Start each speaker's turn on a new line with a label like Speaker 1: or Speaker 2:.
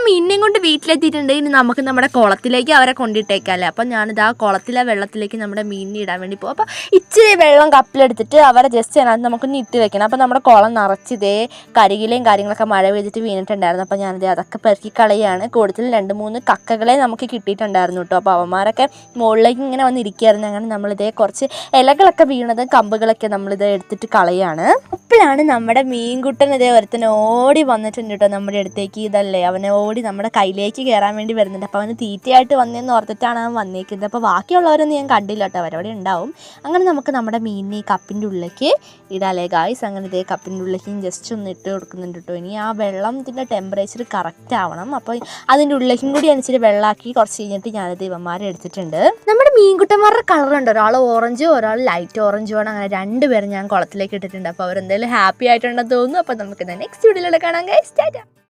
Speaker 1: മീനിനെയും കൊണ്ട് വീട്ടിലെത്തിയിട്ടുണ്ട്. ഇനി നമുക്ക് നമ്മുടെ കുളത്തിലേക്ക് അവരെ കൊണ്ടിട്ടേക്കല്ലേ. അപ്പം ഞാനിത് ആ കുളത്തിലെ വെള്ളത്തിലേക്ക് നമ്മുടെ മീനിനെ ഇടാൻ വേണ്ടി പോകും. അപ്പോൾ ഇച്ചിരി വെള്ളം കപ്പിലെടുത്തിട്ട് അവരെ ജസ്റ്റ് അതിനകത്ത് നമുക്കൊന്ന് ഇട്ട് വെക്കണം. അപ്പോൾ നമ്മുടെ കുളം നിറച്ചിതേ കരികിലെയും കാര്യങ്ങളൊക്കെ മഴ പെയ്തിട്ട് വീണിട്ടുണ്ടായിരുന്നു. അപ്പോൾ ഞാനിത് അതൊക്കെ പെറുക്കി കളയാണ്. കൂടുതൽ 2-3 കക്കകളെ നമുക്ക് കിട്ടിയിട്ടുണ്ടായിരുന്നു കേട്ടോ. അപ്പോൾ അവന്മാരൊക്കെ മുകളിലേക്ക് ഇങ്ങനെ വന്നിരിക്കുകയായിരുന്നു. അങ്ങനെ നമ്മളിതേ കുറച്ച് ഇലകളൊക്കെ വീണത് കമ്പുകളൊക്കെ നമ്മളിത് എടുത്തിട്ട് കളയാണ്. അപ്പോഴാണ് നമ്മുടെ മീൻകുട്ടൻ ഇതേ ഒരുത്തൻ ഓടി വന്നിട്ടുണ്ട് കേട്ടോ നമ്മുടെ അടുത്തേക്ക്. ഇതല്ലേ അവനെ ഓടി നമ്മുടെ കയ്യിലേക്ക് കയറാൻ വേണ്ടി വരുന്നുണ്ട്. അപ്പോൾ അവന് തീറ്റയായിട്ട് വന്നതെന്ന് ഓർത്തിട്ടാണ് അവൻ വന്നേക്കുന്നത്. അപ്പോൾ ബാക്കിയുള്ളവരൊന്നും ഞാൻ കണ്ടില്ല കേട്ടോ, അവരവിടെ ഉണ്ടാവും. അങ്ങനെ നമുക്ക് നമ്മുടെ മീനിനെ ഈ കപ്പിൻ്റെ ഉള്ളിലേക്ക് ഇടാല്ലേ ഗായ്സ്. അങ്ങനെ ഇതേ കപ്പിൻ്റെ ഉള്ളിലേക്ക് ജസ്റ്റ് ഒന്ന് ഇട്ട് കൊടുക്കുന്നുണ്ട് കേട്ടോ. ഇനി ആ വെള്ളത്തിൻ്റെ ടെമ്പറേച്ചർ കറക്റ്റ് ആവണം. അപ്പോൾ അതിൻ്റെ ഉള്ളിലേക്കും കൂടി അനുസരിച്ച് വെള്ളമാക്കി കുറച്ച് കഴിഞ്ഞിട്ട് ഞാനിത് ഇവന്മാരെ എടുത്തിട്ടുണ്ട്. നമ്മുടെ മീൻകുട്ടന്മാരുടെ കളറുണ്ട്, ഒരാൾ ഓറഞ്ചും ഒരാൾ ലൈറ്റ് ഓറഞ്ചും ആണ്. അങ്ങനെ 2 പേരും ഞാൻ കുളത്തിലേക്ക് ഇട്ടിട്ടുണ്ട്. അപ്പോൾ അവരെന്തായാലും ഹാപ്പി ആയിട്ടുണ്ടെന്ന് തോന്നുന്നു. അപ്പോൾ നമുക്ക് നെക്സ്റ്റ് വീഡിയോയിലൂടെ കാണാം ഗൈസ്. ടാറ്റാ.